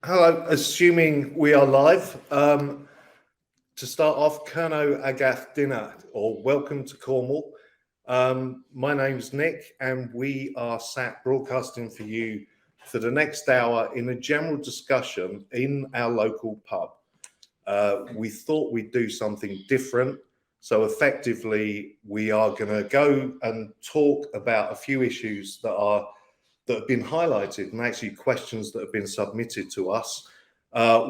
Hello, assuming we are live. To start off, Kerno Agath Dinner, or welcome to Cornwall. My name's Nick, and we are sat broadcasting for you for the next hour in a general discussion in our local pub. We thought we'd do something different, so effectively we are going to go and talk about a few issues that have been highlighted and actually questions that have been submitted to us.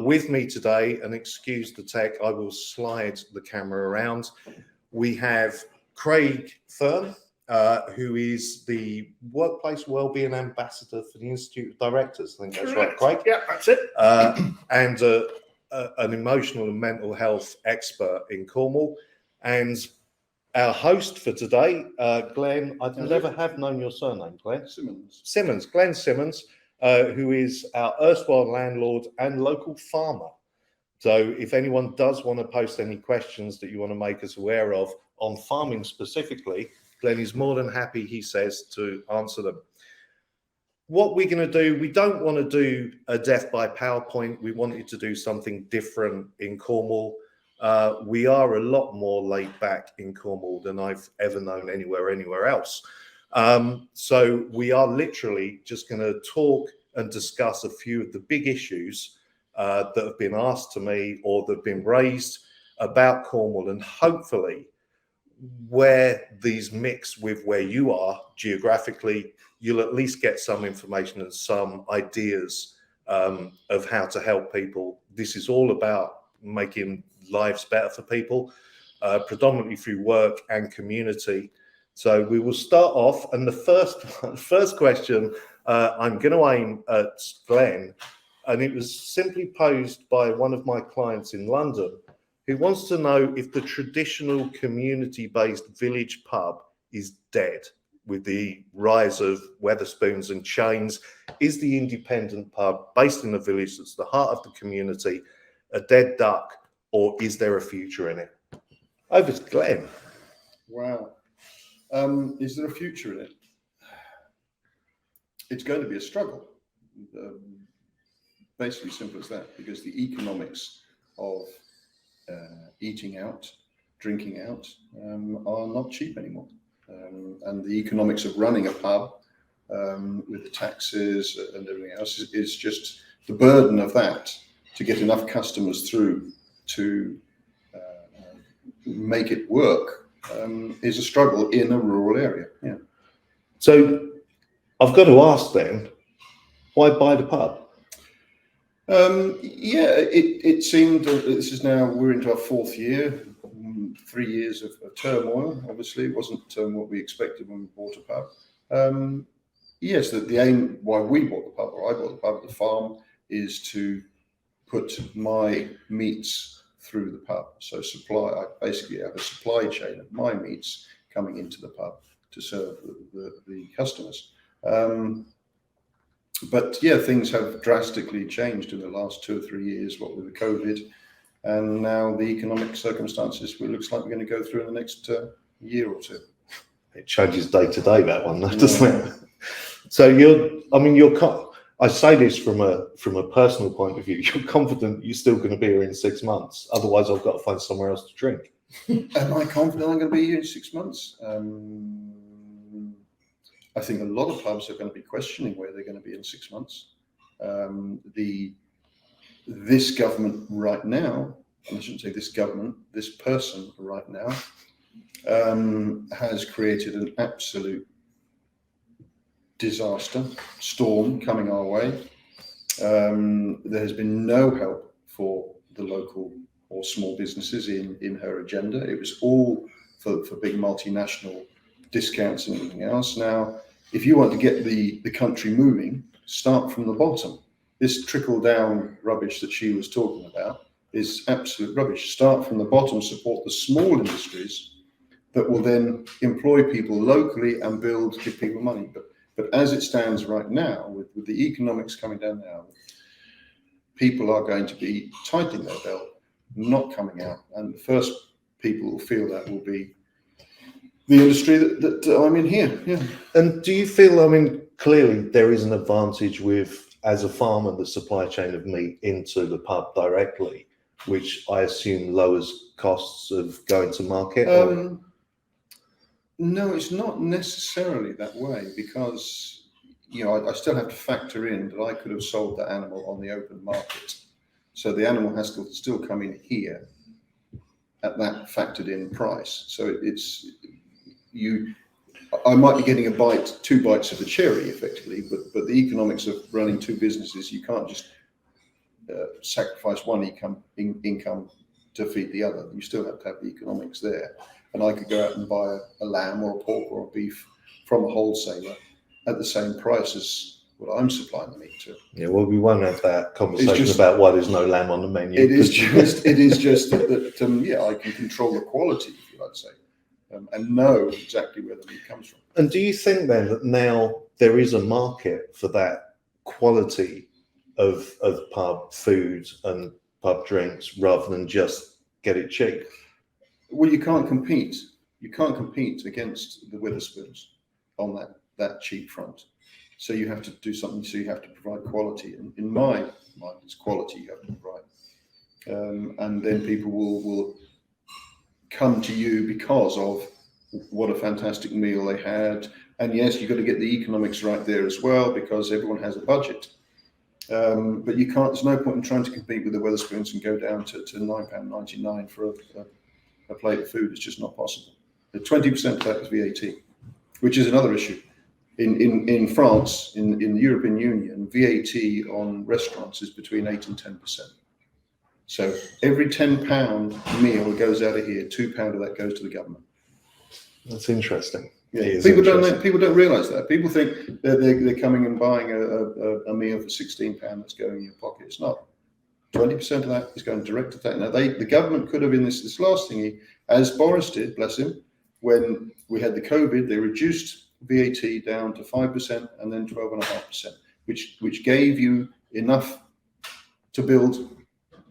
With me today, and excuse the tech, I will slide the camera around. We have Craig Fern, who is the Workplace Wellbeing Ambassador for the Institute of Directors. I think that's right, Craig. Yeah, that's it. And an emotional and mental health expert in Cornwall. And our host for today, Glenn, I never have known your surname, Glenn. Simmons. Glenn Simmons, who is our erstwhile landlord and local farmer. So if anyone does want to post any questions that you want to make us aware of on farming specifically, Glenn is more than happy, he says, to answer them. What we're going to do, we don't want to do a death by PowerPoint. We wanted to do something different in Cornwall. We are a lot more laid back in Cornwall than I've ever known anywhere else. So we are literally just going to talk and discuss a few of the big issues that have been asked to me or that have been raised about Cornwall, and hopefully where these mix with where you are geographically, you'll at least get some information and some ideas of how to help people. This is all about making lives better for people, predominantly through work and community. So we will start off, and the first question I'm going to aim at Glenn, and it was simply posed by one of my clients in London, who wants to know if the traditional community-based village pub is dead with the rise of Wetherspoons and chains. Is the independent pub based in the village that's the heart of the community a dead duck, or is there a future in it? Over to Glenn. Wow. Is there a future in it? It's going to be a struggle. Basically simple as that, because the economics of eating out, drinking out are not cheap anymore. And the economics of running a pub with the taxes and everything else is just the burden of that to get enough customers through to make it work is a struggle in a rural area. Yeah. So I've got to ask then, why buy the pub? It seemed this is now we're into our fourth year, 3 years of turmoil. Obviously, it wasn't what we expected when we bought a pub. Yes, the aim why we bought the pub, or I bought the pub at the farm, is to put my meats through the pub. So I basically have a supply chain of my meats coming into the pub to serve the customers. But yeah, things have drastically changed in the last 2 or 3 years, what with the COVID, and now the economic circumstances. It looks like we're going to go through in the next year or two. It changes day to day, that one, doesn't it? So I say this from a personal point of view. You're confident you're still going to be here in 6 months. Otherwise, I've got to find somewhere else to drink. Am I confident I'm going to be here in 6 months? I think a lot of pubs are going to be questioning where they're going to be in 6 months. This government right now, and I shouldn't say this government, this person right now, has created an absolute disaster storm coming our way. There has been no help for the local or small businesses in her agenda. It was all for big multinational discounts and everything else. Now, if you want to get the country moving, start from the bottom. This trickle-down rubbish that she was talking about is absolute rubbish. Start from the bottom, support the small industries that will then employ people locally and give people money. But as it stands right now, with the economics coming down now, people are going to be tightening their belt, not coming out. And the first people who feel that will be the industry that I'm in here. Yeah. And do you feel, clearly there is an advantage with as a farmer, the supply chain of meat into the pub directly, which I assume lowers costs of going to market? No, it's not necessarily that way, because I still have to factor in that I could have sold the animal on the open market. So the animal has to still come in here at that factored in price. So I might be getting two bites of the cherry effectively, but the economics of running two businesses, you can't just sacrifice one income to feed the other. You still have to have the economics there. And I could go out and buy a lamb or a pork or a beef from a wholesaler at the same price as what I'm supplying the meat to. Yeah, well, we won't have that conversation about why there's no lamb on the menu. It is just that I can control the quality, if you like to say, and know exactly where the meat comes from. And do you think then that now there is a market for that quality of pub food and pub drinks rather than just get it cheap? Well, you can't compete. You can't compete against the Witherspoons on that cheap front. So you have to do something. So you have to provide quality. And in my mind, it's quality you have to provide. And then people will come to you because of what a fantastic meal they had. And yes, you've got to get the economics right there as well, because everyone has a budget. But you can't. There's no point in trying to compete with the Wetherspoons and go down to £9.99 for a plate of food. It's just not possible. The 20% of that is VAT, which is another issue. In France, in the European Union, VAT on restaurants is between 8 and 10%. So every £10 meal that goes out of here, £2 of that goes to the government. That's interesting. Yeah, people don't realise that. People think they're coming and buying a meal for £16 that's going in your pocket. It's not. 20% of that is going direct to that. Now, the government could have, in this last thingy, as Boris did, bless him, when we had the COVID, they reduced VAT down to 5% and then 12.5%, which gave you enough to build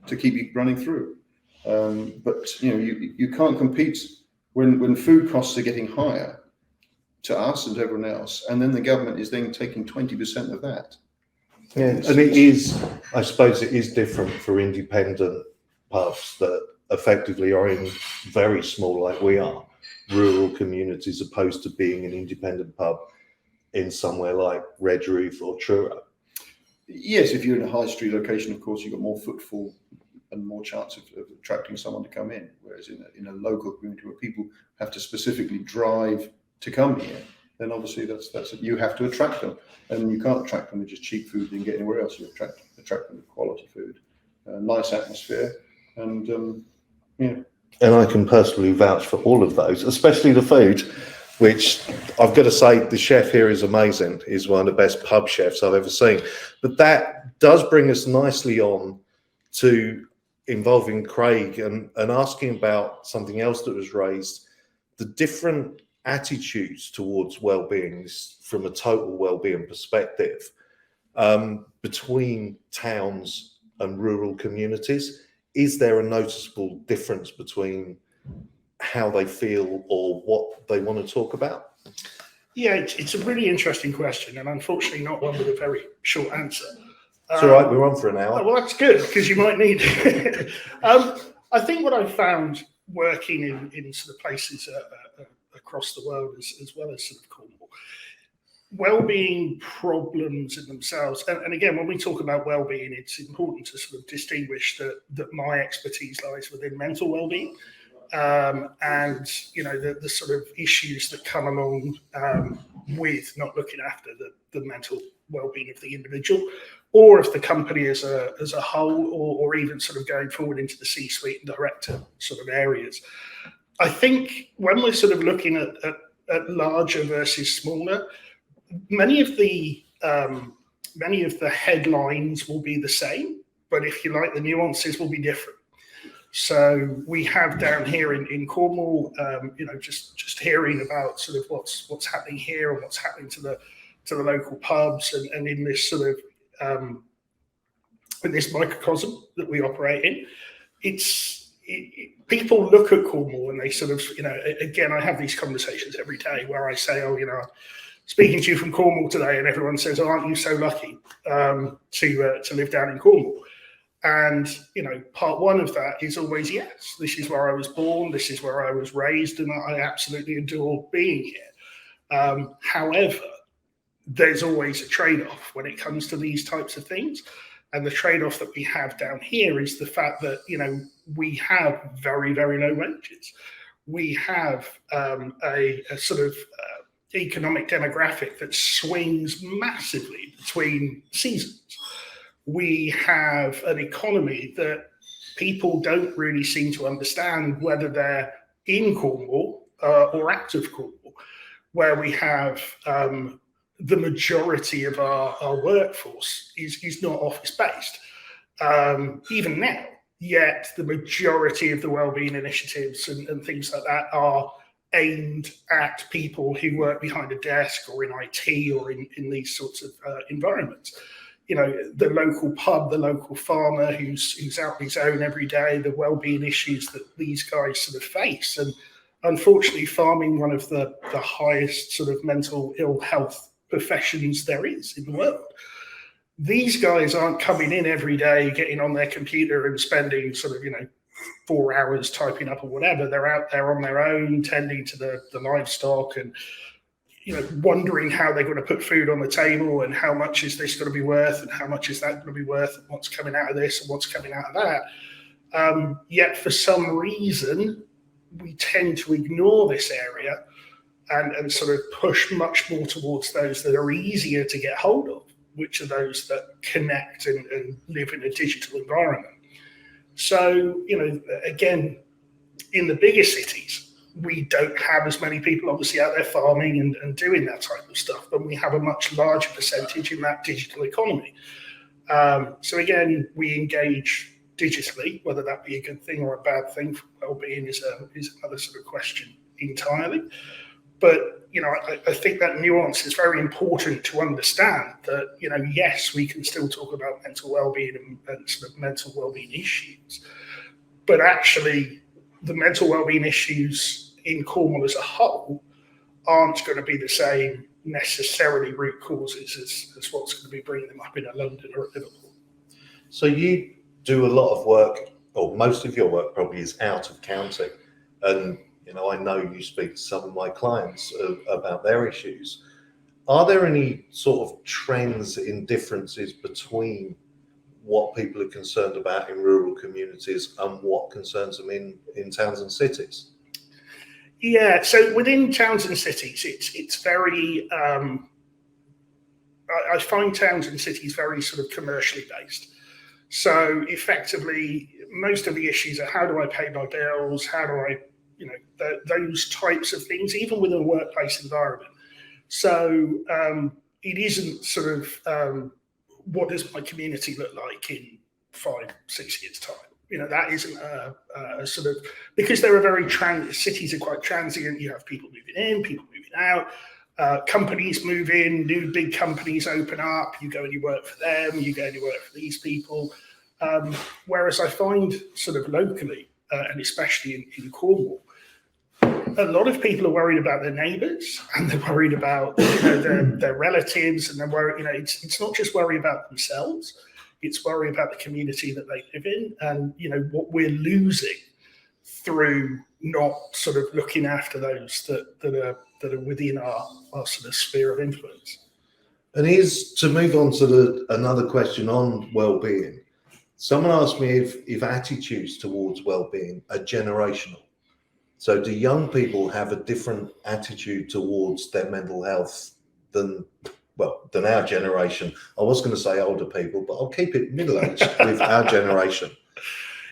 to keep you running through. But you can't compete when food costs are getting higher to us and to everyone else, and then the government is then taking 20% of that. Yeah, and it is, I suppose it is different for independent pubs that effectively are in very small, like we are, rural communities, opposed to being an independent pub in somewhere like Redruth or Truro. Yes, if you're in a high street location, of course, you've got more footfall and more chance of attracting someone to come in. Whereas in a local community where people have to specifically drive to come here, then obviously that's you have to attract them, and you can't attract them with just cheap food you can get anywhere else. You attract them with quality food, nice atmosphere, and yeah. And I can personally vouch for all of those, especially the food, which I've got to say the chef here is amazing. He's one of the best pub chefs I've ever seen. But that does bring us nicely on to involving Craig and asking about something else that was raised, the different attitudes towards well-being from a total well-being perspective between towns and rural communities. Is there a noticeable difference between how they feel or what they want to talk about? Yeah, it's a really interesting question, and unfortunately not one with a very short answer. It's all right, we're on for an hour. Well, that's good, because you might need it. I think what I've found working in sort of places across the world, as well as sort of Cornwall, well-being problems in themselves, and again, when we talk about well-being, it's important to sort of distinguish that my expertise lies within mental well-being, and the sort of issues that come along with not looking after the mental well-being of the individual, or of the company as a whole, or even sort of going forward into the C-suite and director sort of areas. I think when we're sort of looking at larger versus smaller, many of the headlines will be the same, but if you like, the nuances will be different. So we have down here in Cornwall, just hearing about sort of what's happening here and what's happening to the local pubs, and in this sort of in this microcosm that we operate in, people look at Cornwall and they sort of, again, I have these conversations every day where I say, speaking to you from Cornwall today, and everyone says, "Oh, aren't you so lucky to live down in Cornwall?" And part one of that is always yes. This is where I was born. This is where I was raised, and I absolutely adore being here. However, there's always a trade-off when it comes to these types of things. And the trade-off that we have down here is the fact that, we have very, very low wages. We have a sort of economic demographic that swings massively between seasons. We have an economy that people don't really seem to understand, whether they're in Cornwall or out of Cornwall, where we have the majority of our workforce is not office-based, even now. Yet the majority of the wellbeing initiatives and things like that are aimed at people who work behind a desk or in IT or in these sorts of environments. The local pub, the local farmer who's out on his own every day, the wellbeing issues that these guys sort of face. And unfortunately, farming, one of the highest sort of mental ill health professions there is in the world. These guys aren't coming in every day, getting on their computer and spending sort of, 4 hours typing up or whatever. They're out there on their own, tending to the livestock and, wondering how they're going to put food on the table and how much is this going to be worth and how much is that going to be worth and what's coming out of this and what's coming out of that. Yet for some reason, we tend to ignore this area and sort of push much more towards those that are easier to get hold of, which are those that connect and live in a digital environment. So, again, in the bigger cities, we don't have as many people obviously out there farming and doing that type of stuff, but we have a much larger percentage in that digital economy. So again, we engage digitally, whether that be a good thing or a bad thing for well-being is another sort of question entirely. But, I think that nuance is very important to understand that, yes, we can still talk about mental well-being and sort of mental well-being issues, but actually the mental well-being issues in Cornwall as a whole aren't going to be the same necessarily root causes as what's going to be bringing them up in a London or a Liverpool. So you do a lot of work, or most of your work probably is out of county, and I know you speak to some of my clients about their issues. Are there any sort of trends in differences between what people are concerned about in rural communities and what concerns them in towns and cities? Yeah, so within towns and cities, it's very, I find towns and cities very sort of commercially based. So effectively, most of the issues are how do I pay my bills? How do I, those types of things, even within a workplace environment. So it isn't sort of, what does my community look like in 5-6 years' time? That isn't a sort of, because they're a very cities are quite transient. You have people moving in, people moving out, companies move in, new big companies open up, you go and you work for them, you go and you work for these people. Whereas I find sort of locally, and especially in Cornwall, a lot of people are worried about their neighbours and they're worried about their relatives, and they're worried, it's not just worry about themselves, it's worry about the community that they live in, and what we're losing through not sort of looking after those that are within our sort of sphere of influence. And here's to move on to another question on well-being. Someone asked me if attitudes towards well-being are generational. So do young people have a different attitude towards their mental health than our generation? I was going to say older people, but I'll keep it middle-aged with our generation.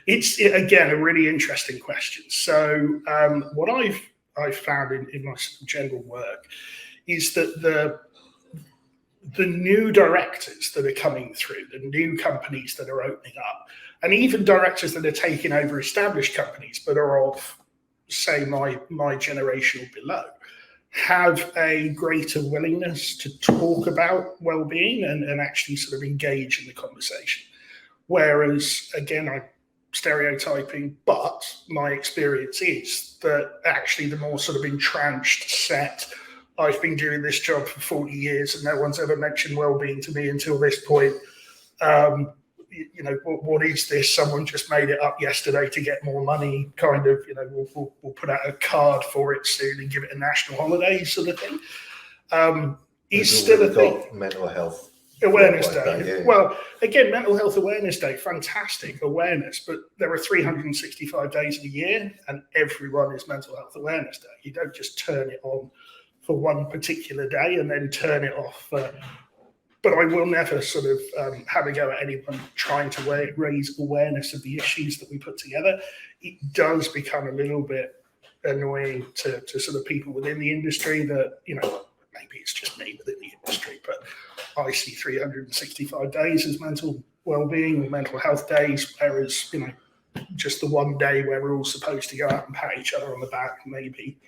It's, again, a really interesting question. So what I've found in my general work is that the new directors that are coming through, the new companies that are opening up, and even directors that are taking over established companies but are of, say, my generation or below, have a greater willingness to talk about well-being and actually sort of engage in the conversation. Whereas, again, I'm stereotyping, but my experience is that actually the more sort of entrenched set I've been doing this job for 40 years and no one's ever mentioned well-being to me until this point. What is this? Someone just made it up yesterday to get more money, kind of, we'll put out a card for it soon and give it a national holiday sort of thing. Is still a thing. Mental health Awareness Day. Yeah. Well, again, Mental Health Awareness Day, fantastic awareness, but there are 365 days in a year and everyone is Mental Health Awareness Day. You don't just turn it on for one particular day and then turn it off. But I will never sort of have a go at anyone trying to raise awareness of the issues that we put together. It does become a little bit annoying to sort of people within the industry that, maybe it's just me within the industry, but I see 365 days as mental well-being or mental health days, whereas, just the one day where we're all supposed to go out and pat each other on the back, maybe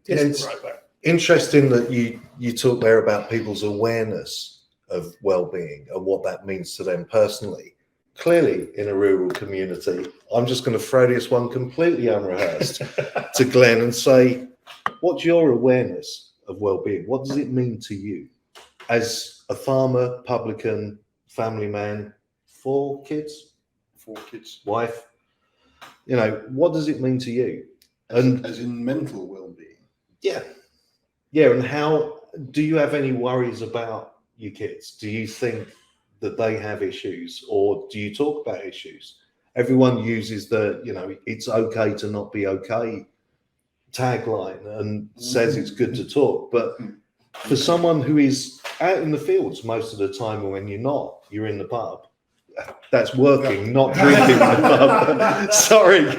isn't the right way. Interesting that you talk there about people's awareness of well-being and what that means to them personally. Clearly, in a rural community, I'm just going to throw this one completely unrehearsed to Glenn and say, what's your awareness of well-being? What does it mean to you as a farmer, publican, family man, 4 kids, wife? What does it mean to you? As in mental well-being. Yeah. And how do you have any worries about your kids? Do you think that they have issues, or do you talk about issues? Everyone uses the, it's okay to not be okay tagline and says it's good to talk. But for someone who is out in the fields most of the time, or when you're not, you're in the pub. That's working, not drinking in the pub. Sorry.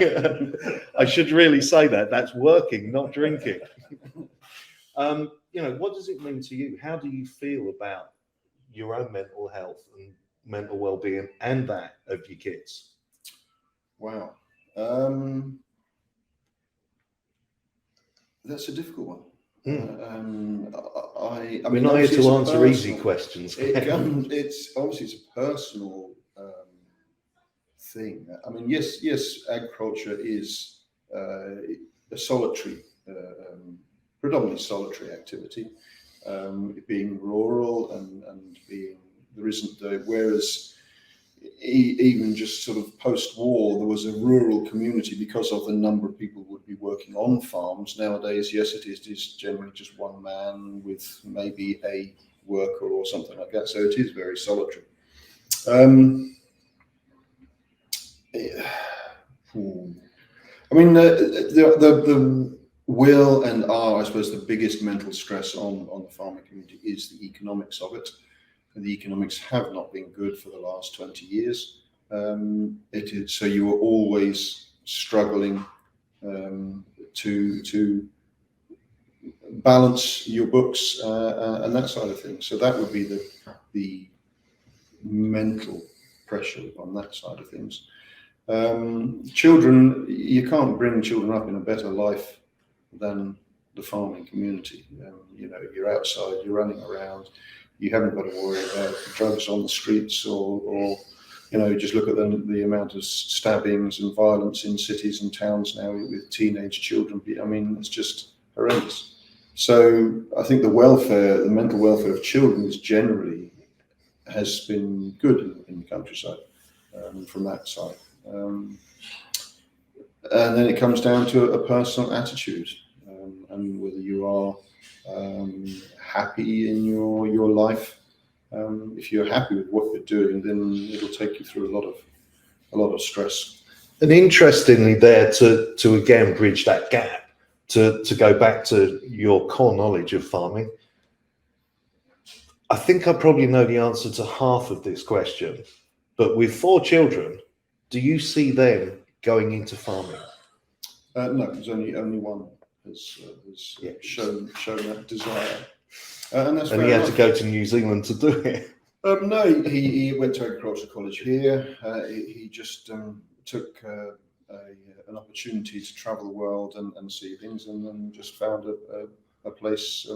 I should really say that. That's working, not drinking. What does it mean to you? How do you feel about your own mental health and mental well-being and that of your kids? Wow. That's a difficult one. We're not here to answer easy questions. It's a personal thing. I mean, yes, agriculture is a solitary, predominantly solitary activity, being rural and being there isn't whereas even just sort of post-war, there was a rural community because of the number of people who would be working on farms. Nowadays, yes, it is generally just one man with maybe a worker or something like that. So it is very solitary. I mean, the will and are, I suppose, the biggest mental stress on the farming community is the economics of it. And the economics have not been good for the last 20 years. So you are always struggling to balance your books and that side of things. So that would be the mental pressure on that side of things. Children, you can't bring children up in a better life than the farming community. You're outside, you're running around. You haven't got to worry about drugs on the streets or just look at the amount of stabbings and violence in cities and towns now with teenage children. I mean, it's just horrendous. So I think the mental welfare of children generally has been good in the countryside from that side. And then it comes down to a personal attitude and whether you are happy in your life. If you're happy with what you're doing, then it'll take you through a lot of stress. And interestingly, there to again bridge that gap, to go back to your core knowledge of farming, I think I probably know the answer to half of this question. But with 4 children, do you see them going into farming? No, there's only one has shown that desire. And he had to go to New Zealand to do it. No, he went to agricultural college here. He just took an opportunity to travel the world and see things, and then just found a place,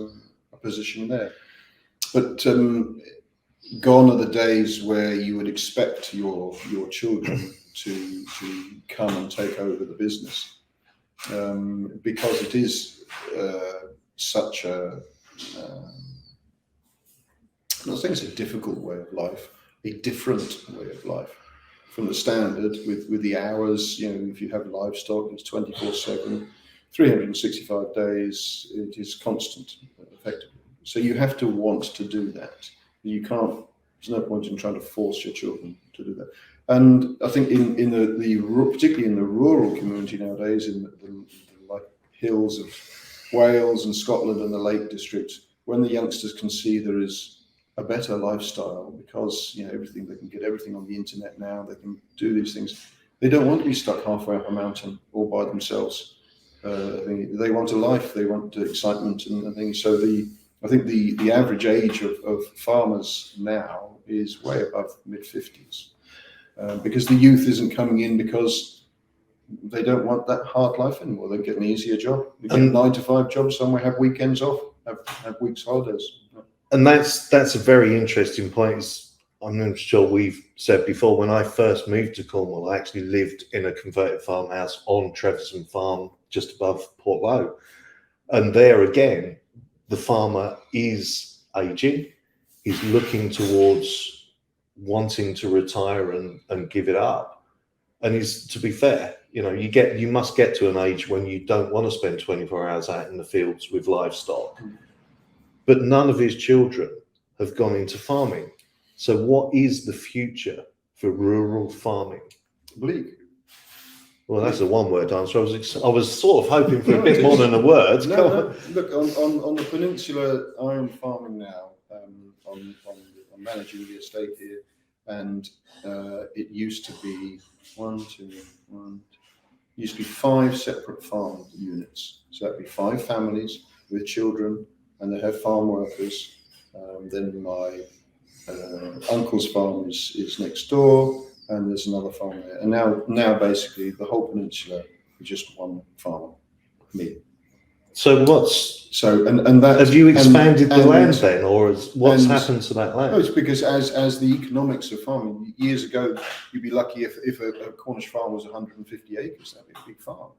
a position there. But gone are the days where you would expect your children to come and take over the business, because it is such a, I'm not saying it's a difficult way of life, a different way of life from the standard with the hours. If you have livestock, it's 24/7, 365 days. It is constant, effectively. So you have to want to do that. You can't. There's no point in trying to force your children to do that. And I think in the particularly in the rural community nowadays, in the like hills of Wales and Scotland and the Lake District, when the youngsters can see there is a better lifestyle, because they can get everything on the internet now, they can do these things. They don't want to be stuck halfway up a mountain all by themselves. They want a life, they want excitement and things. So I think the average age of farmers now is way above mid-50s, because the youth isn't coming in because they don't want that hard life anymore. They get an easier job. They get a 9-to-5 job somewhere, have weekends off, have weeks holidays. And that's a very interesting point. I'm sure we've said before, when I first moved to Cornwall, I actually lived in a converted farmhouse on Treverson Farm, just above Portlow. And there again, the farmer is aging, he's looking towards wanting to retire and give it up. And to be fair, you must get to an age when you don't want to spend 24 hours out in the fields with livestock. But none of his children have gone into farming. So what is the future for rural farming? Bleak. Well, that's a one-word answer. I was sort of hoping for a bit more than a word. No. Look, on the peninsula, I'm farming now. I'm managing the estate here, and it used to be used to be 5 separate farm units. So that'd be 5 families with children, and they have farm workers. Then my uncle's farm is next door, and there's another farm there. And now basically the whole peninsula is just one farmer, me. So and that, have you expanded the land then, or what's happened to that land? No, it's because as the economics of farming, years ago, you'd be lucky if a Cornish farm was 150 acres. That'd be a big farm.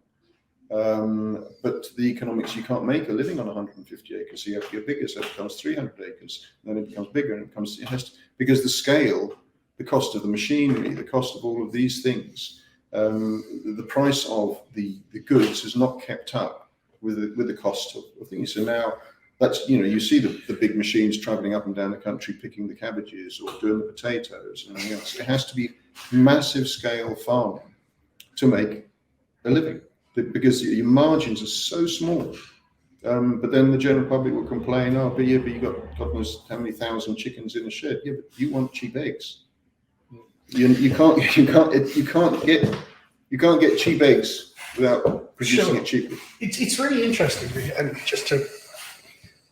But the economics, you can't make a living on 150 acres, so you have to get bigger. So it becomes 300 acres, and then it becomes bigger, and because the scale, the cost of the machinery, the cost of all of these things, the price of the goods has not kept up with the cost of things. So now that's, you see the big machines traveling up and down the country picking the cabbages or doing the potatoes and everything else. It has to be massive scale farming to make a living, because your margins are so small. But then the general public will complain, but you got God knows how many thousand chickens in a shed. Yeah, but you want cheap eggs. You can't get cheap eggs without producing it cheaply. It's really interesting, and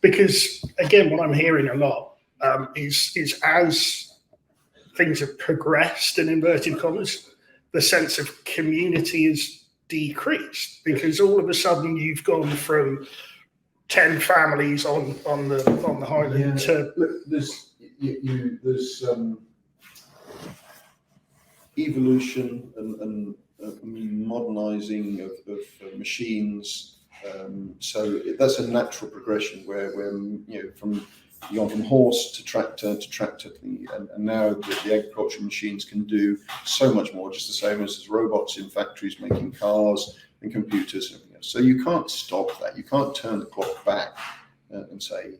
because again, what I'm hearing a lot is as things have progressed, in inverted commas, the sense of community is decreased, because all of a sudden you've gone from 10 families on the Highland to look, there's evolution and modernizing of machines, so that's a natural progression where from you're going from horse to tractor, and now the agricultural machines can do so much more, just the same as robots in factories making cars and computers and everything else. So you can't stop that. You can't turn the clock back and say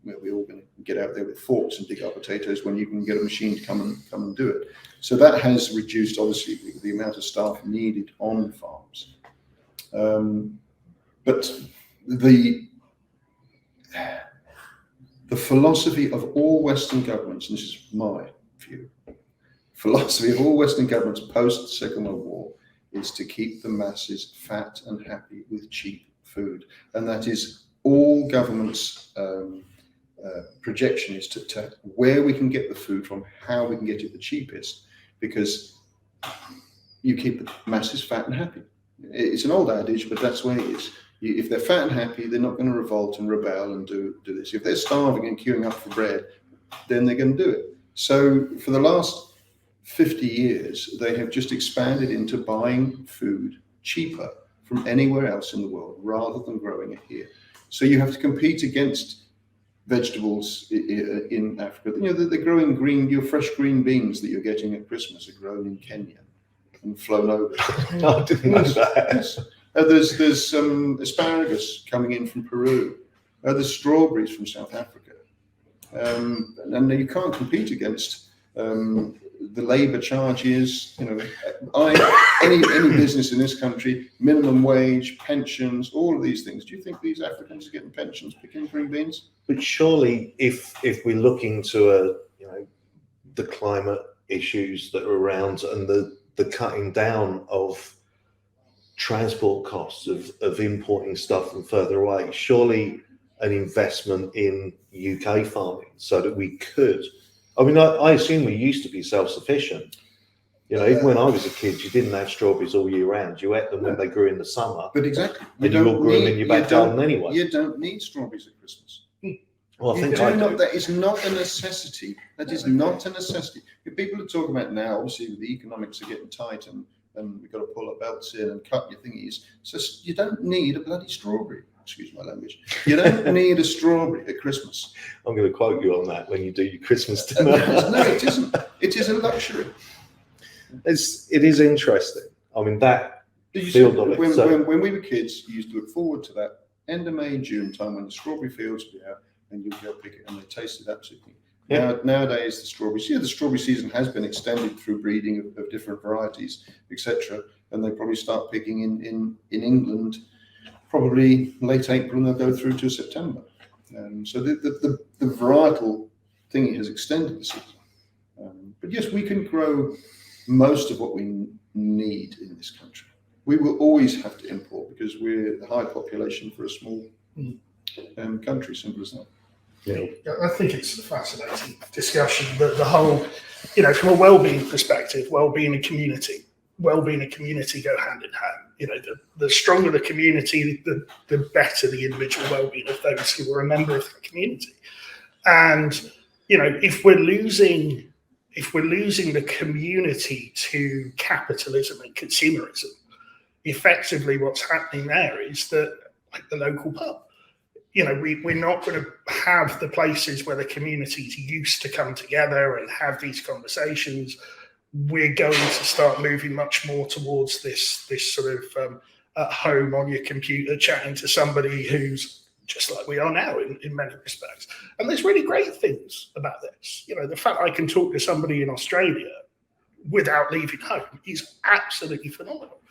we're all going to get out there with forks and dig up potatoes when you can get a machine to come and do it. So that has reduced, obviously, the amount of staff needed on farms. But the philosophy of all Western governments, and this is my view, philosophy of all Western governments post Second World War is to keep the masses fat and happy with cheap food. And that is all governments' projection is to where we can get the food from, how we can get it the cheapest, because you keep the masses fat and happy. It's an old adage, but that's the way it is. If they're fat and happy, they're not going to revolt and rebel and do this. If they're starving and queuing up for bread, then they're going to do it. So for the last 50 years, they have just expanded into buying food cheaper from anywhere else in the world rather than growing it here. So you have to compete against vegetables in Africa. You know, they're growing green, your fresh green beans that you're getting at Christmas are grown in Kenya and flown over. I didn't know that. Yes. There's asparagus coming in from Peru. There's strawberries from South Africa. And you can't compete against the labour charges. You know, any business in this country, minimum wage, pensions, all of these things. Do you think these Africans are getting pensions picking green beans? But surely, if we're looking to the climate issues that are around and the cutting down of transport costs of importing stuff from further away, surely an investment in UK farming so that we could. I mean, I assume we used to be self-sufficient. You know, even when I was a kid, you didn't have strawberries all year round. You ate them when they grew in the summer. But exactly. And you all grew them in your back garden anyway. You don't need strawberries at Christmas. Well, I think I do. That is not a necessity. That is not a necessity. If people are talking about now, obviously the economics are getting tight and we've got to pull our belts in and cut your thingies. So you don't need a bloody strawberry. Excuse my language. You don't need a strawberry at Christmas. I'm going to quote you on that when you do your Christmas dinner. No, it isn't. It is a luxury. It is interesting. I mean, that Did you field see, of it. when we were kids, you used to look forward to that end of May, June time when the strawberry fields would be out and you'd go pick it and they tasted absolutely. Yeah. Nowadays, the strawberry season has been extended through breeding of different varieties, etc. And they probably start picking in England probably late April and they'll go through to September. So the varietal thingy has extended the season. But yes, we can grow most of what we need in this country. We will always have to import because we're the high population for a small country, simple as that. Yeah. I think it's a fascinating discussion, but the whole, from a well-being perspective, well-being and community go hand in hand. The stronger the community, the better the individual well-being of those who are a member of the community. And, if we're losing the community to capitalism and consumerism, effectively what's happening there is that, like the local pub, we're not going to have the places where the communities used to come together and have these conversations. We're going to start moving much more towards this sort of at home on your computer chatting to somebody who's just like we are now in many respects. And there's really great things about this. The fact I can talk to somebody in Australia without leaving home is absolutely phenomenal.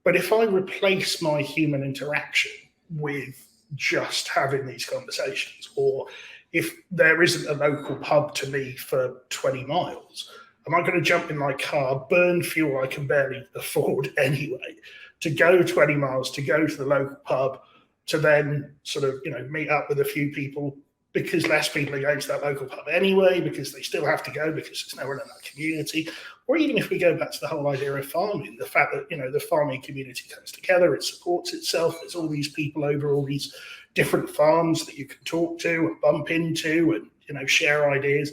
But if I replace my human interaction with just having these conversations, or if there isn't a local pub to me for 20 miles, am I going to jump in my car, burn fuel I can barely afford anyway, to go 20 miles, to go to the local pub, to then sort of, meet up with a few people because less people are going to that local pub anyway, because they still have to go because there's no one in that community? Or even if we go back to the whole idea of farming, the fact that, the farming community comes together, it supports itself. There's all these people over all these different farms that you can talk to and bump into and, share ideas.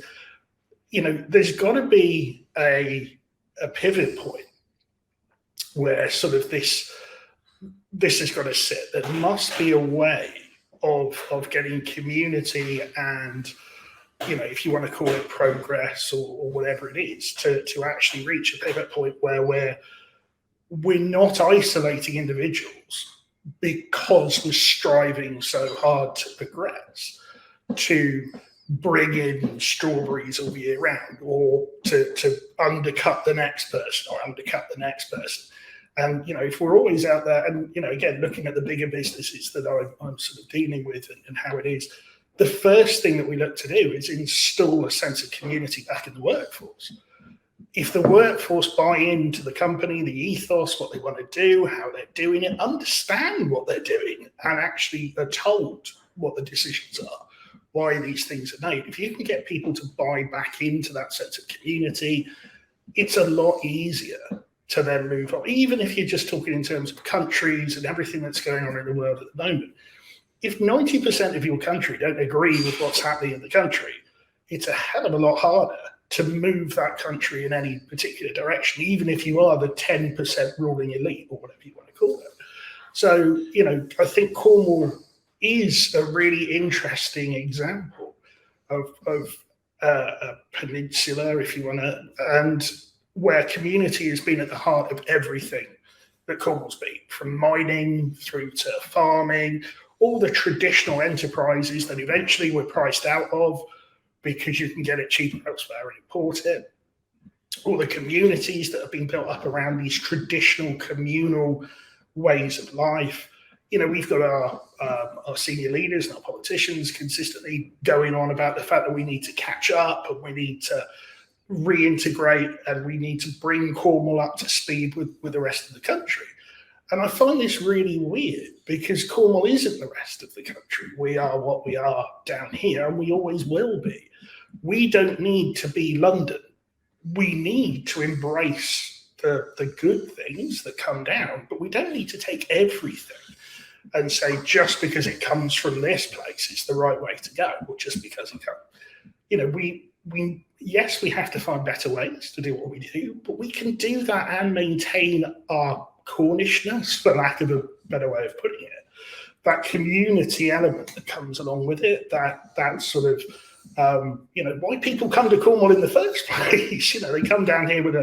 There's got to be a pivot point where sort of this has got to sit. There must be a way of getting community and, if you want to call it progress or whatever it is, to actually reach a pivot point where we're not isolating individuals because we're striving so hard to progress, to bring in strawberries all year round, or to undercut the next person. And, if we're always out there and, again, looking at the bigger businesses that I'm sort of dealing with and how it is, the first thing that we look to do is install a sense of community back in the workforce. If the workforce buy into the company, the ethos, what they want to do, how they're doing it, understand what they're doing, and actually are told what the decisions are, why these things are made. If you can get people to buy back into that sense of community, it's a lot easier to then move on. Even if you're just talking in terms of countries and everything that's going on in the world at the moment, if 90% of your country don't agree with what's happening in the country, it's a hell of a lot harder to move that country in any particular direction, even if you are the 10% ruling elite or whatever you want to call it. So, I think Cornwall is a really interesting example of a peninsula, if you want to, and where community has been at the heart of everything that Cornwall's been, from mining through to farming, all the traditional enterprises that eventually were priced out of because you can get it cheaper elsewhere and import it. All the communities that have been built up around these traditional communal ways of life. You know, we've got our senior leaders and our politicians consistently going on about the fact that we need to catch up and we need to reintegrate and we need to bring Cornwall up to speed with the rest of the country. And I find this really weird because Cornwall isn't the rest of the country. We are what we are down here, and we always will be. We don't need to be London. We need to embrace the good things that come down, but we don't need to take everything and say just because it comes from this place it's the right way to go, or just because it comes. You know, we yes, we have to find better ways to do what we do, but we can do that and maintain our Cornishness, for lack of a better way of putting it. That community element that comes along with it, that sort of why people come to Cornwall in the first place. You know, they come down here with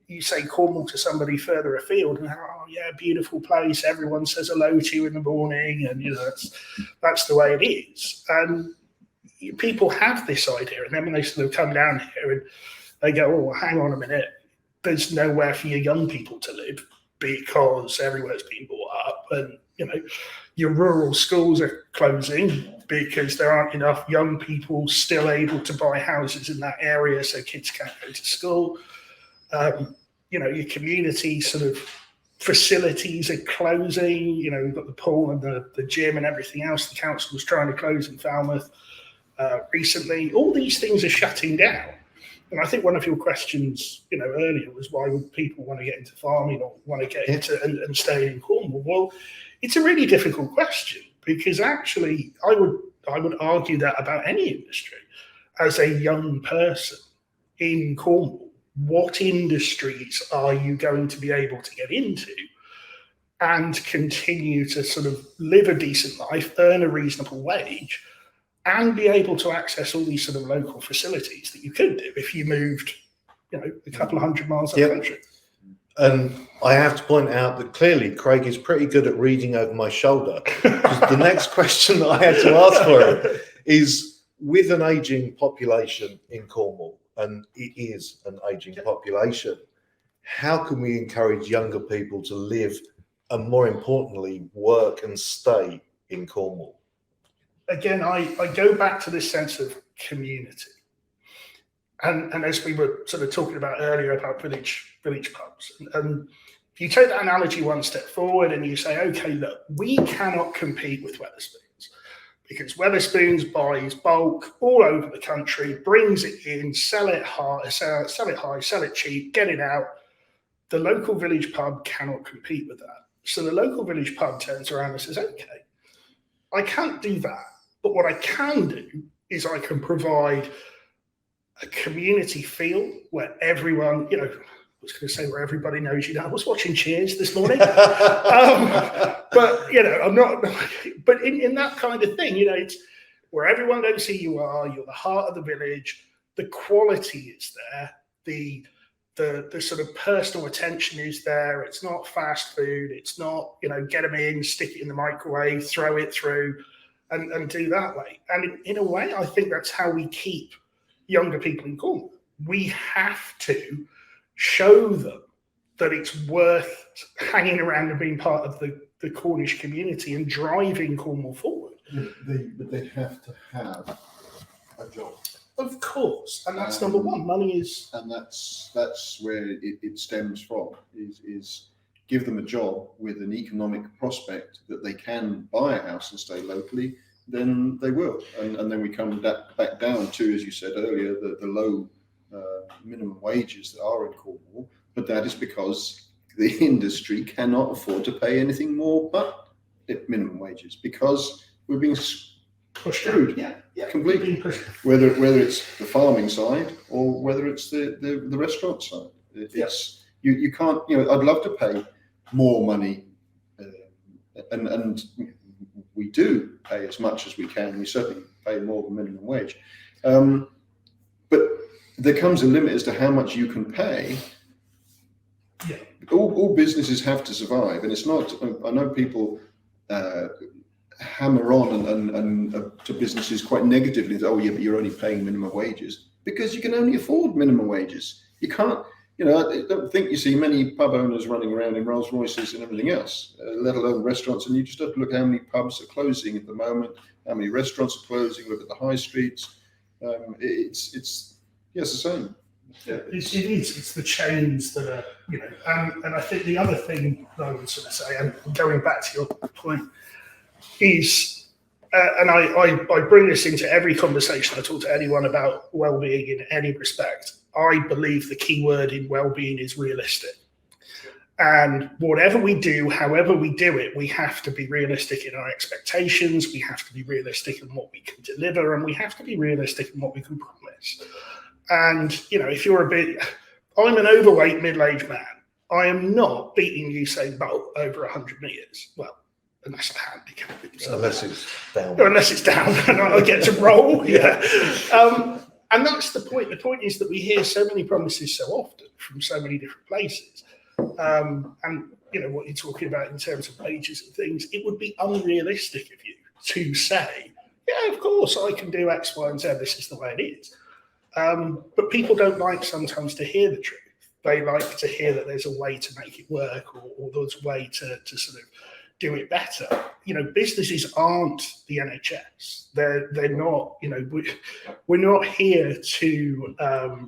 you say Cornwall to somebody further afield, and oh yeah, beautiful place. Everyone says hello to you in the morning, and you know that's the way it is. And people have this idea, and then when they sort of come down here and they go, oh, hang on a minute, there's nowhere for your young people to live because everywhere's been bought up, and you know your rural schools are closing because there aren't enough young people still able to buy houses in that area, so kids can't go to school. You know, your community sort of facilities are closing. You know, we've got the pool and the gym and everything else. The council was trying to close in Falmouth recently. All these things are shutting down. And I think one of your questions, you know, earlier was why would people want to get into farming or want to get into and stay in Cornwall? Well, it's a really difficult question because actually I would argue that about any industry. As a young person in Cornwall, what industries are you going to be able to get into and continue to sort of live a decent life, earn a reasonable wage, and be able to access all these sort of local facilities that you could do if you moved, you know, a couple of 100 miles up the country. And I have to point out that clearly Craig is pretty good at reading over my shoulder. The next question that I had to ask for him is, with an ageing population in Cornwall, and it is an ageing population, how can we encourage younger people to live and, more importantly, work and stay in Cornwall? Again, I go back to this sense of community. And as we were sort of talking about earlier about village pubs, and if you take that analogy one step forward and you say, okay, look, we cannot compete with Wetherspoons because Wetherspoons buys bulk all over the country, brings it in, sell it high, sell it cheap, get it out. The local village pub cannot compete with that. So the local village pub turns around and says, okay, I can't do that. But what I can do is I can provide a community feel where everyone, you know, I was going to say where everybody knows you. I was watching Cheers this morning. But, you know, I'm not, but in that kind of thing, you know, it's where everyone knows who you are. You're the heart of the village. The quality is there. The sort of personal attention is there. It's not fast food. It's not, you know, get them in, stick it in the microwave, throw it through. And do that way. And in a way, I think that's how we keep younger people in Cornwall. We have to show them that it's worth hanging around and being part of the Cornish community and driving Cornwall forward. But they have to have a job. Of course. And that's number one. Money is... And that's where it stems from, is give them a job with an economic prospect that they can buy a house and stay locally, then they will. And then we come back down to, as you said earlier, the low minimum wages that are in Cornwall. But that is because the industry cannot afford to pay anything more but minimum wages, because we're being pushed through completely. Whether it's the farming side or whether it's the restaurant side. It's you can't, you know, I'd love to pay more money, and we do pay as much as we can. We certainly pay more than minimum wage. But there comes a limit as to how much you can pay. Yeah. All businesses have to survive, and it's not. I know people hammer on and to businesses quite negatively. Oh, yeah, but you're only paying minimum wages, because you can only afford minimum wages. You can't. You know, I don't think you see many pub owners running around in Rolls Royces and everything else, let alone restaurants. And you just have to look how many pubs are closing at the moment, how many restaurants are closing. Look at the high streets. It's the same. Yeah, it is. It's the chains that are, you know, and I think the other thing that I would sort of say, and going back to your point, is, and I bring this into every conversation I talk to anyone about well-being in any respect. I believe the key word in well-being is realistic. And whatever we do, however we do it, we have to be realistic in our expectations. We have to be realistic in what we can deliver, and we have to be realistic in what we can promise. And, you know, if you're I'm an overweight middle-aged man. I am not beating Usain Bolt over 100 meters. Well, unless I handicap it. Unless it's down. Unless it's down and I get to roll. Yeah. And that's the point. The point is that we hear so many promises so often from so many different places. And, you know, what you're talking about in terms of wages and things, it would be unrealistic of you to say, yeah, of course, I can do X, Y, and Z. This is the way it is. But people don't like sometimes to hear the truth. They like to hear that there's a way to make it work, or there's a way to sort of do it better. You know, businesses aren't the NHS. They're not. You know, we're not here to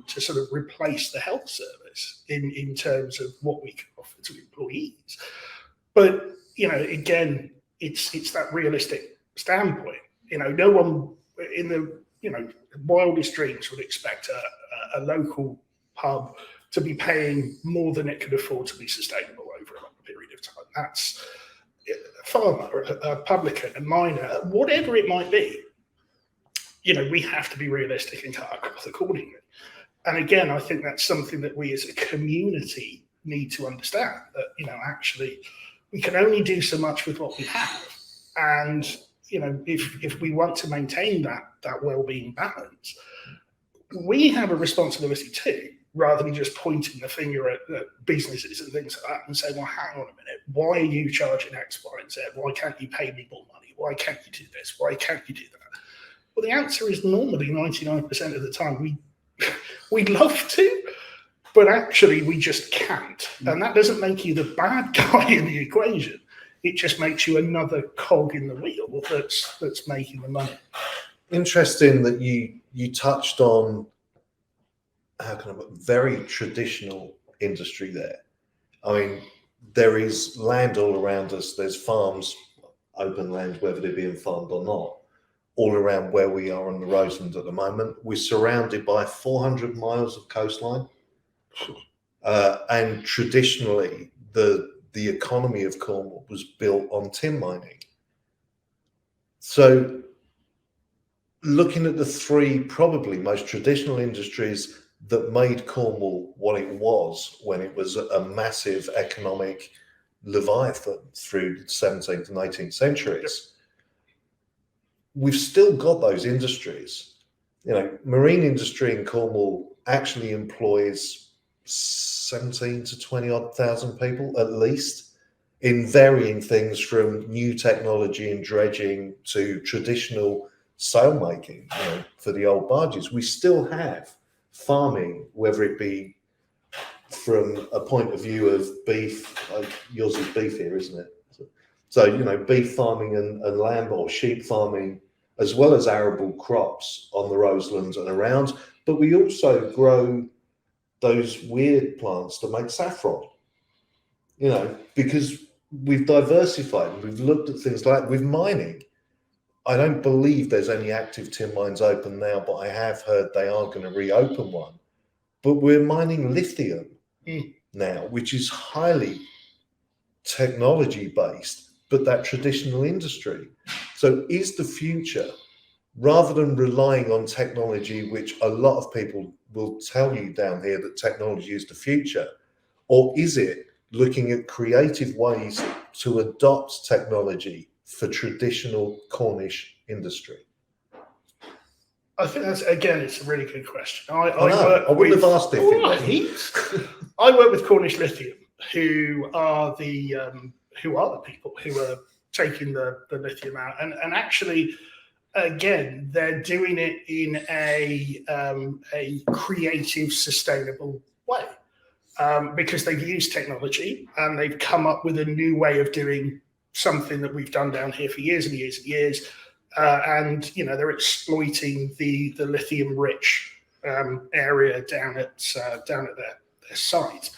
sort of replace the health service in terms of what we can offer to employees. But you know, again, it's that realistic standpoint. You know, no one in the wildest dreams would expect a local pub to be paying more than it could afford to be sustainable over a long period of time. That's a farmer, a publican, a miner, whatever it might be. You know, we have to be realistic and cut our cloth accordingly. And again, I think that's something that we as a community need to understand, that, you know, actually we can only do so much with what we have. And you know, if we want to maintain that well-being balance, we have a responsibility too, rather than just pointing the finger at businesses and things like that and saying, well, hang on a minute, why are you charging X, Y, and Z? Why can't you pay me more money? Why can't you do this? Why can't you do that? Well, the answer is normally 99% of the time we'd love to, but actually we just can't. And that doesn't make you the bad guy in the equation. It just makes you another cog in the wheel that's making the money. Interesting that you touched on very traditional industry there. I mean, there is land all around us. There's farms, open land, whether they're being farmed or not, all around where we are on the Roseland at the moment. We're surrounded by 400 miles of coastline. And traditionally, the economy of Cornwall was built on tin mining. So looking at the three probably most traditional industries that made Cornwall what it was when it was a massive economic leviathan through the 17th and 18th centuries, we've still got those industries. You know, marine industry in Cornwall actually employs 17 to 20 odd thousand people at least, in varying things from new technology and dredging to traditional sail making, you know, for the old barges. We still have farming, whether it be from a point of view of beef. Yours is beef here, isn't it? So you know, beef farming and lamb or sheep farming, as well as arable crops on the Roselands and around. But we also grow those weird plants that make saffron, you know, because we've diversified. We've looked at things like with mining. I don't believe there's any active tin mines open now, but I have heard they are going to reopen one. But we're mining lithium now, which is highly technology based, but that traditional industry. So is the future, rather than relying on technology, which a lot of people will tell you down here that technology is the future, or is it looking at creative ways to adopt technology for traditional Cornish industry? I think that's, again, it's a really good question. I wouldn't have asked if it wasn't. I work with Cornish Lithium, who are the people who are taking the lithium out, and actually, again, they're doing it in a creative, sustainable way, because they've used technology and they've come up with a new way of doing something that we've done down here for years and years and years. And they're exploiting the lithium rich area down at their site.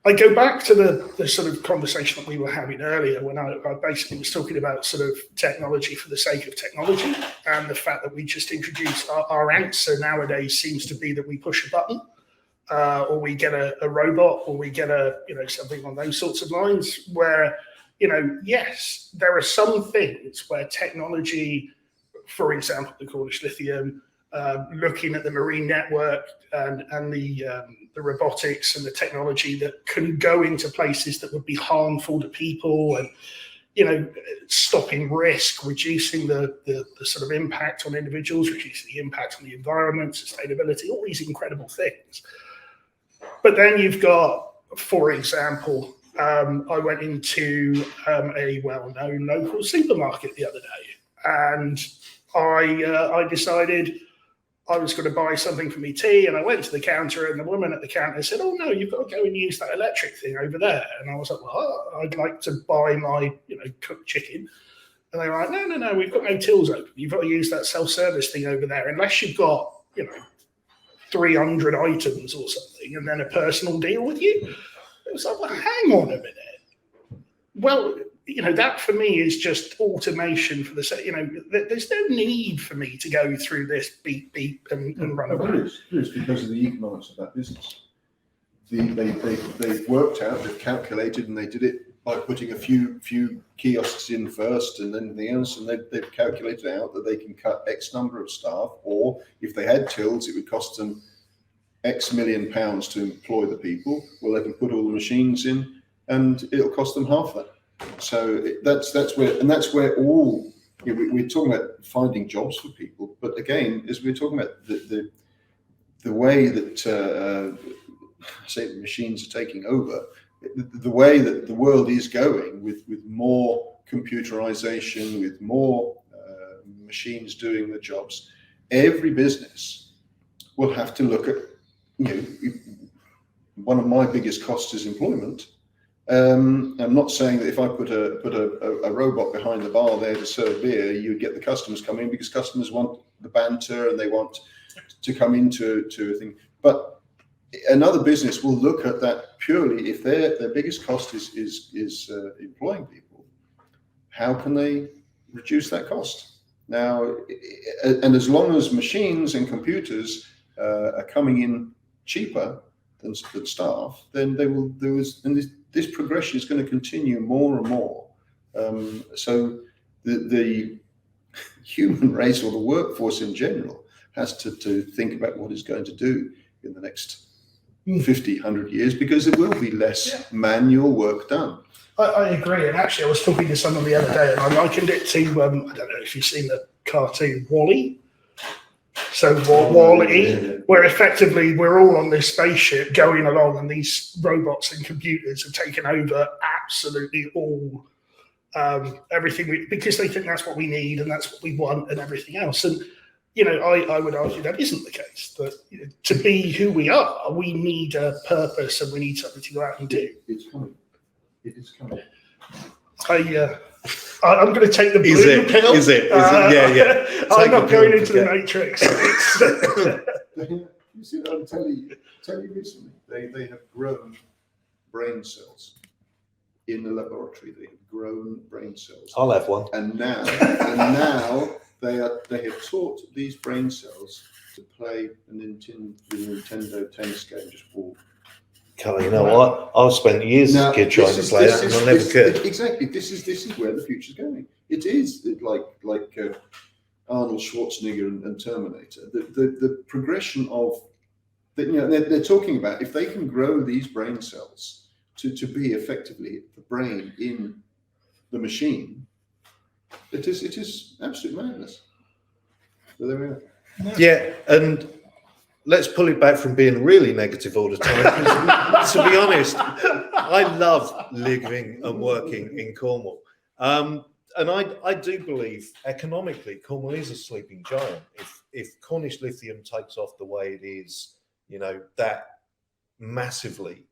I go back to the sort of conversation that we were having earlier when I basically was talking about sort of technology for the sake of technology, and the fact that we just introduced our answer nowadays seems to be that we push a button, or we get a robot, or we get something on those sorts of lines where, yes, there are some things where technology, for example, the Cornish Lithium, looking at the marine network and the robotics and the technology that can go into places that would be harmful to people, and stopping risk, reducing the sort of impact on individuals, reducing the impact on the environment, sustainability, all these incredible things. But then you've got, for example, I went into a well-known local supermarket the other day, and I decided I was going to buy something for me tea, and I went to the counter, and the woman at the counter said, "Oh no, you've got to go and use that electric thing over there." And I was like, "Well, I'd like to buy my cooked chicken." And they were like, "No, we've got no tills open. You've got to use that self-service thing over there, unless you've got 300 items or something, and then a personal deal with you." It was like, well, hang on a minute. Well, that for me is just automation for the sake. There's no need for me to go through this beep beep and run away. It is because of the economics of that business. They've worked out, they've calculated, and they did it by putting a few kiosks in first and then anything else, and they've calculated out that they can cut X number of staff, or if they had tills, it would cost them X million pounds to employ the people. Well, they can put all the machines in, and it'll cost them half that. So that's where all we're talking about finding jobs for people. But again, as we're talking about the way that I say the machines are taking over, the way that the world is going with more computerization, with more machines doing the jobs, every business will have to look at. One of my biggest costs is employment. I'm not saying that if I put a robot behind the bar there to serve beer, you would get the customers coming in, because customers want the banter and they want to come into a thing. But another business will look at that purely if their biggest cost is employing people. How can they reduce that cost? Now, and as long as machines and computers are coming in cheaper than staff, then this progression is going to continue more and more. So the human race, or the workforce in general, has to think about what it's going to do in the next 50, 100 years, because there will be less manual work done. I agree. And actually, I was talking to someone the other day, and I likened it to, I don't know if you've seen the cartoon WALL-E. So WALL-E, where effectively we're all on this spaceship going along, and these robots and computers have taken over absolutely all everything, because they think that's what we need and that's what we want and everything else. And I would argue that isn't the case. That to be who we are, we need a purpose and we need something to go out and do. It's coming. It is coming. I'm going to take the blue pill. Is it? Yeah. I'm not going into the Matrix. You see, I'm telling you recently, they have grown brain cells in the laboratory. They've grown brain cells. I'll have one. And now they have taught these brain cells to play the Nintendo tennis game. Just walk. Carl, you know what? I've spent years as a kid trying to play that, and I never could. Exactly. This is where the future's going. It is like Arnold Schwarzenegger and Terminator. The progression of they're talking about, if they can grow these brain cells to be effectively the brain in the machine, It is absolute madness. So there we are. Yeah, and let's pull it back from being really negative all the time. 'Cause to be honest, I love living and working in Cornwall. And I do believe economically, Cornwall is a sleeping giant. If Cornish lithium takes off the way it is, that massively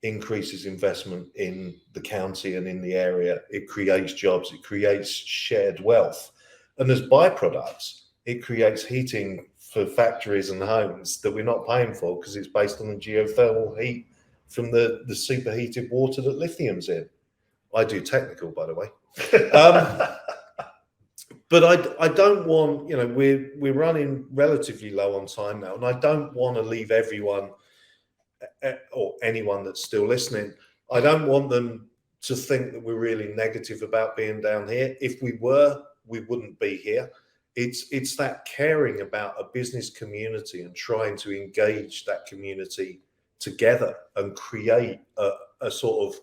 increases investment in the county and in the area. It creates jobs, it creates shared wealth. And as byproducts, it creates heating for factories and homes that we're not paying for because it's based on the geothermal heat from the superheated water that lithium's in. I do technical, by the way. But I don't want, we're running relatively low on time now, and I don't want to leave everyone or anyone that's still listening, I don't want them to think that we're really negative about being down here. If we were, we wouldn't be here. It's that caring about a business community and trying to engage that community together and create a sort of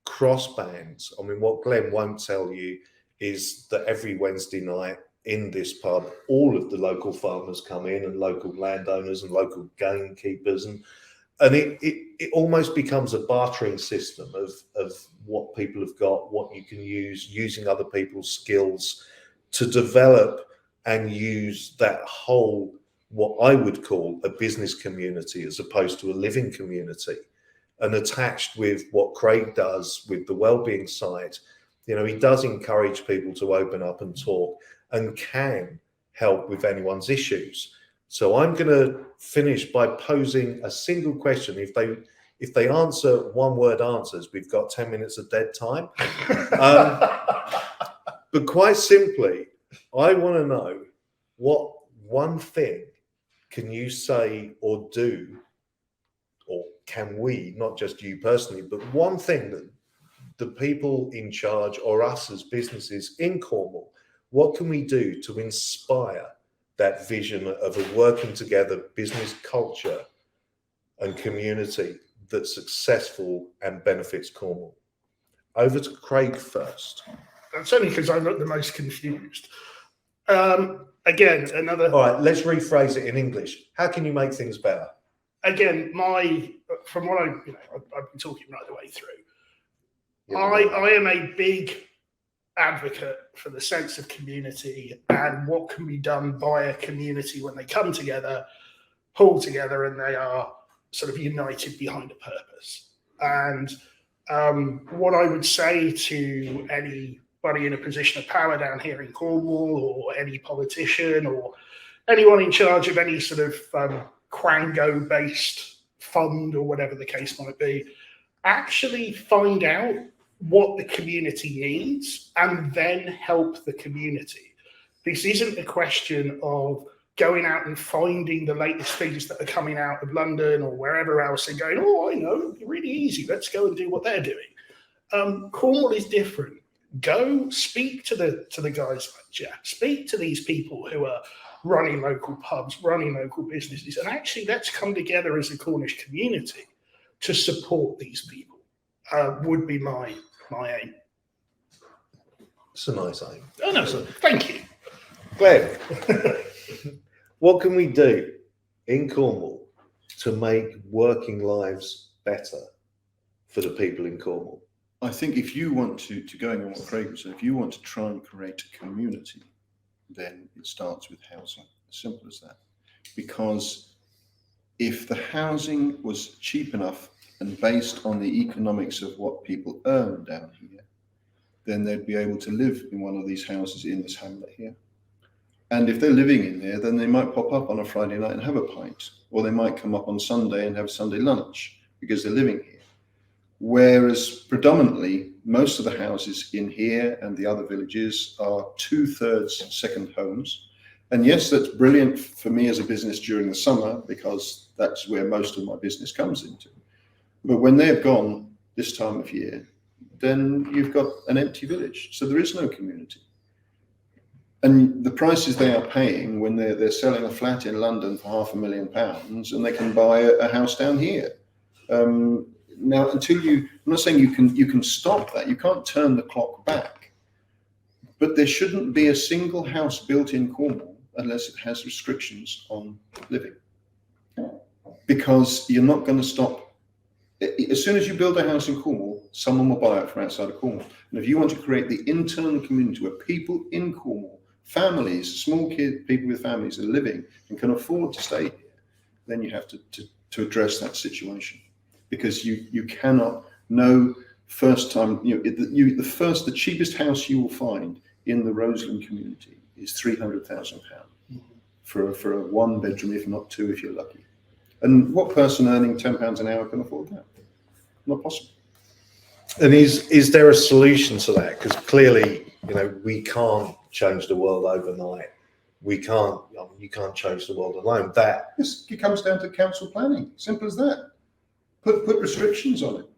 cross bands. I mean, what Glenn won't tell you is that every Wednesday night in this pub, all of the local farmers come in and local landowners and local gamekeepers, and it almost becomes a bartering system of what people have got, what you can use, using other people's skills to develop and use that whole, what I would call a business community as opposed to a living community. And attached with what Craig does with the wellbeing side, he does encourage people to open up and talk and can help with anyone's issues. So I'm going to finish by posing a single question. If they answer one-word answers, we've got 10 minutes of dead time. But quite simply, I want to know, what one thing can you say or do, or can we, not just you personally, but one thing that the people in charge or us as businesses in Cornwall, what can we do to inspire that vision of a working together business culture and community that's successful and benefits Cornwall? Over to Craig first. That's only because I look the most confused. Again, another. All right, let's rephrase it in English. How can you make things better? Again, from what I've been talking right the way through, I am a big advocate for the sense of community and what can be done by a community when they come together, pull together, and they are sort of united behind a purpose. And what I would say to anybody in a position of power down here in Cornwall, or any politician or anyone in charge of any sort of Quango-based fund or whatever the case might be, actually find out what the community needs and then help the community. This isn't a question of going out and finding the latest things that are coming out of London or wherever else and going, oh, I know, really easy, let's go and do what they're doing. Cornwall is different. Go speak to the guys like Jack, speak to these people who are running local pubs, running local businesses, and actually let's come together as a Cornish community to support these people. Would be my aim. It's a nice aim. Oh no, so thank you. Glenn, what can we do in Cornwall to make working lives better for the people in Cornwall? I think if you want to going on what Craig was saying, if you want to try and create a community, then it starts with housing. As simple as that. Because if the housing was cheap enough and based on the economics of what people earn down here, then they'd be able to live in one of these houses in this hamlet here. And if they're living in there, then they might pop up on a Friday night and have a pint, or they might come up on Sunday and have Sunday lunch because they're living here. Whereas predominantly, most of the houses in here and the other villages are 2/3 second homes. And yes, that's brilliant for me as a business during the summer, because that's where most of my business comes into. But when they've gone this time of year, then you've got an empty village. So there is no community. And the prices they are paying when they're selling a flat in London for £500,000 and they can buy a house down here. Now, I'm not saying you can stop that. You can't turn the clock back. But there shouldn't be a single house built in Cornwall unless it has restrictions on living. Because you're not going to stop. As soon as you build a house in Cornwall, someone will buy it from outside of Cornwall. And if you want to create the internal community where people in Cornwall, families, small kids, people with families are living and can afford to stay here, then you have to address that situation. Because you cannot know first time, the cheapest house you will find in the Roseland community is £300,000 for a one bedroom, if not two, if you're lucky. And what person earning £10 an hour can afford that? Not possible. And is there a solution to that? Because clearly, we can't change the world overnight. You can't change the world alone. It comes down to council planning. Simple as that. Put restrictions on it.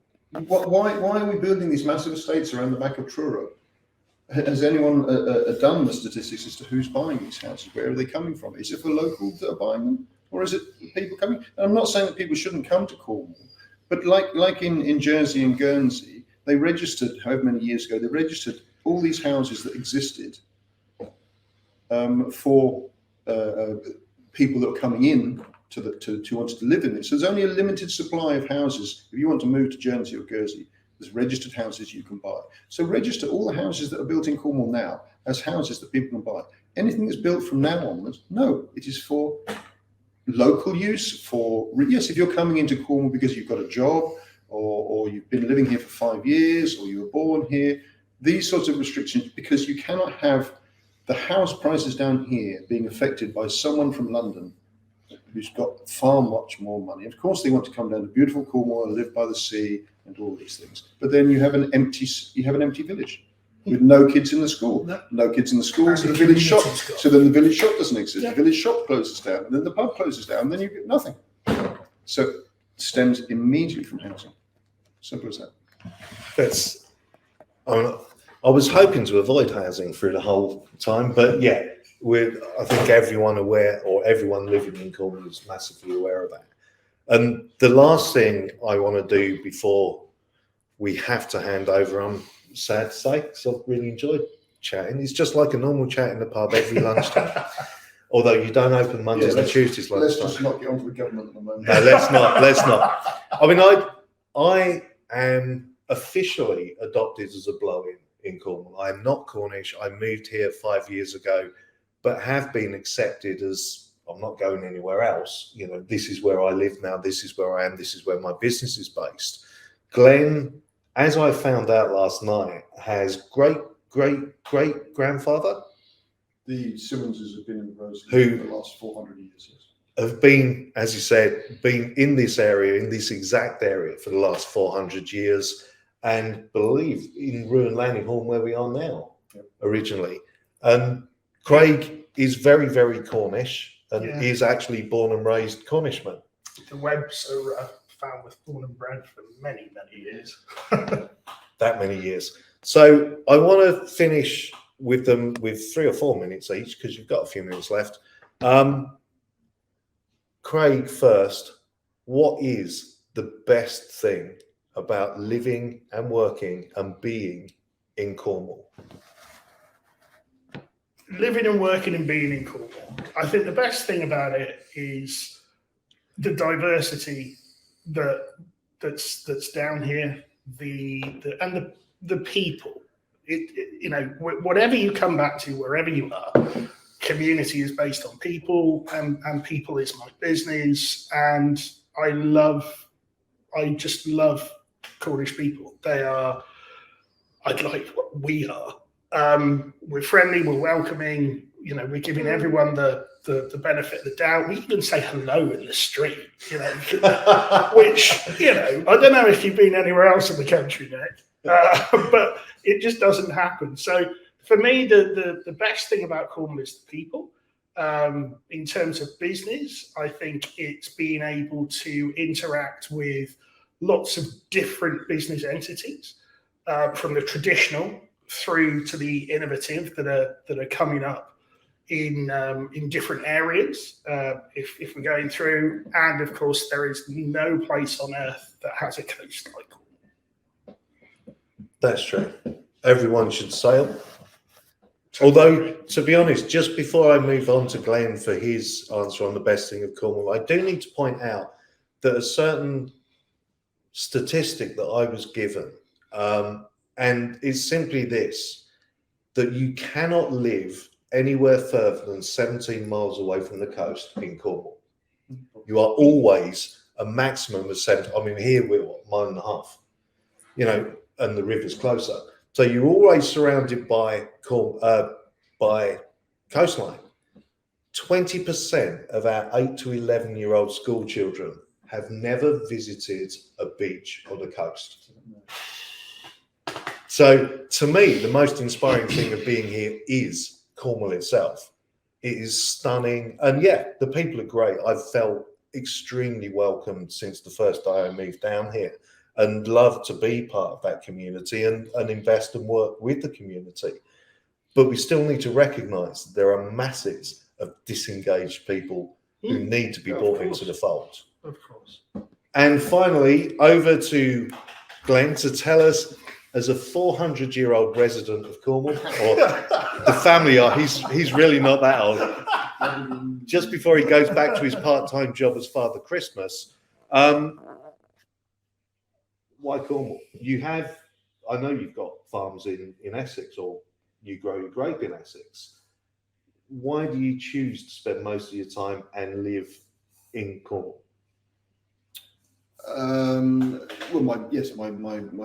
Why are we building these massive estates around the back of Truro? Has anyone done the statistics as to who's buying these houses? Where are they coming from? Is it for locals that are buying them? Or is it people coming? And I'm not saying that people shouldn't come to Cornwall, but like in Jersey and Guernsey, they registered, however many years ago, they registered all these houses that existed for people that were coming in to want to live in it. So there's only a limited supply of houses. If you want to move to Jersey or Guernsey, there's registered houses you can buy. So register all the houses that are built in Cornwall now as houses that people can buy. Anything that's built from now onwards, no, it is for local use. Yes, if you're coming into Cornwall because you've got a job or you've been living here for 5 years or you were born here, these sorts of restrictions, because you cannot have the house prices down here being affected by someone from London who's got far much more money. Of course, they want to come down to beautiful Cornwall and live by the sea and all these things. But then you have an empty village with no kids in the school. No kids in the school, so the village shop. So then the village shop doesn't exist. The village shop closes down, and then the pub closes down, and then you get nothing. So it stems immediately from housing. Simple as that. I was hoping to avoid housing through the whole time, but yeah, I think everyone living in Cornwall is massively aware of that. And the last thing I want to do before we have to hand over, I'm sad to say, because I've really enjoyed chatting. It's just like a normal chat in the pub every lunchtime. Although you don't open Mondays and Tuesdays lunchtime. Let's just not get onto the government at the moment. No, let's not. I mean, I am officially adopted as a blow-in in Cornwall. I am not Cornish. I moved here 5 years ago, but have been accepted as I'm not going anywhere else. This is where I live now. This is where I am. This is where my business is based. Glenn, as I found out last night, has great-great-great-grandfather. The Simmonses have been in the Rose for the last 400 years. Yes. Have been, as you said, been in this area, in this exact area for the last 400 years, and believe in Ruan Lanninghorn, where we are now, originally. And Craig is very, very Cornish, and he is actually born and raised Cornishman. The Webbs are Falmouth born and bred for many, many years. That many years. So I want to finish with them with 3 or 4 minutes each, because you've got a few minutes left. Craig, first, what is the best thing about living and working and being in Cornwall? Living and working and being in Cornwall. I think the best thing about it is the diversity that's down here, the people. Whatever you come back to, wherever you are, community is based on people, and people is my business. And I just love Cornish people. We are. We're friendly, we're welcoming, we're giving everyone the benefit of the doubt. We even say hello in the street, which, I don't know if you've been anywhere else in the country, Nick, but it just doesn't happen. So for me, the best thing about Cornwall is the people. In terms of business, I think it's being able to interact with lots of different business entities, from the traditional through to the innovative that are coming up in different areas. If we're going through, and of course, there is no place on earth that has a coast like Cornwall. That's true. Everyone should sail. Although, to be honest, just before I move on to Glenn for his answer on the best thing of Cornwall, I do need to point out that a certain statistic that I was given, and it's simply this, that you cannot live anywhere further than 17 miles away from the coast in Cornwall. You are always a maximum of 7. I mean, here we're what, mile and a half, you know, and the river's closer. So you're always surrounded by coastline. 20% of our 8 to 11-year-old school children have never visited a beach or the coast. So to me, the most inspiring thing of being here is Cornwall itself. It is stunning. And yeah, the people are great. I've felt extremely welcomed since the first day I moved down here, and love to be part of that community and invest and work with the community. But we still need to recognise that there are masses of disengaged people who need to be brought into the fold. Of course. And finally, over to Glenn to tell us, as a 400-year-old resident of Cornwall, or the family are, he's really not that old. Just before he goes back to his part-time job as Father Christmas, why Cornwall? I know you've got farms in Essex, or you grow your grape in Essex. Why do you choose to spend most of your time and live in Cornwall? Well, my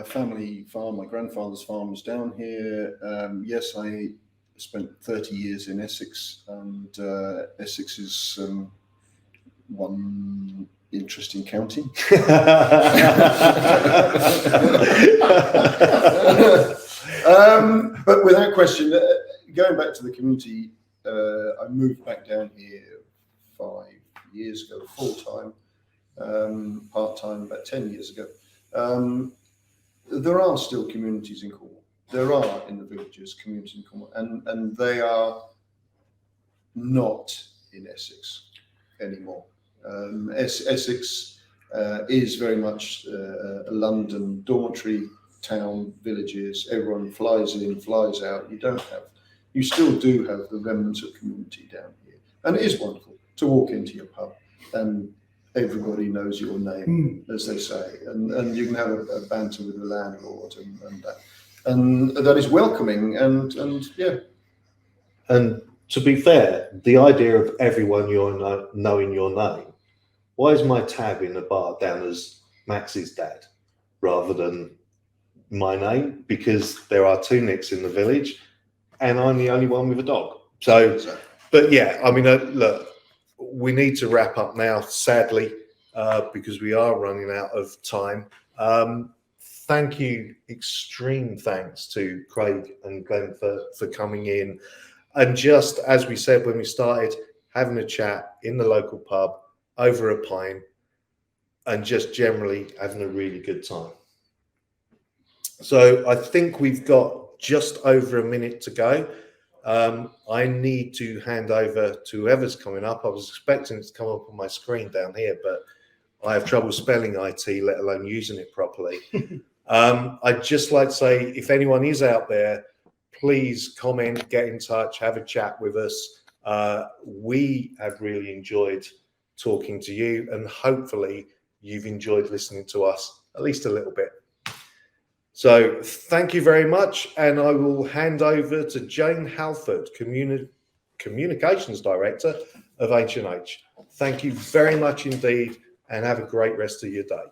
family farm, my grandfather's farm was down here. Yes, I spent 30 years in Essex, and Essex is one interesting county. But without question, going back to the community, I moved back down here 5 years ago, full-time. Part-time about 10 years ago. There are still communities in Cornwall. There are in the villages communities in Cornwall, and they are not in Essex anymore. Essex is very much a London dormitory town, villages. Everyone flies in, flies out. You still do have the remnants of community down here, and it is wonderful to walk into your pub and everybody knows your name, as they say, and you can have a banter with the landlord and that is welcoming and yeah. And to be fair, the idea of everyone knowing your name, why is my tab in the bar down as Max's dad rather than my name? Because there are 2 Nicks in the village and I'm the only one with a dog. So, but yeah, I mean, look, we need to wrap up now, sadly, because we are running out of time. Thank you, extreme thanks to Craig and Glenn for coming in. And just as we said when we started, having a chat in the local pub over a pint and just generally having a really good time. So I think we've got just over a minute to go. I need to hand over to whoever's coming up. I was expecting it to come up on my screen down here, but I have trouble spelling IT, let alone using it properly. I'd just like to say, if anyone is out there, please comment, get in touch, have a chat with us. We have really enjoyed talking to you, and hopefully you've enjoyed listening to us at least a little bit. So thank you very much, and I will hand over to Jane Halford, Communications Director of H&H. Thank you very much indeed, and have a great rest of your day.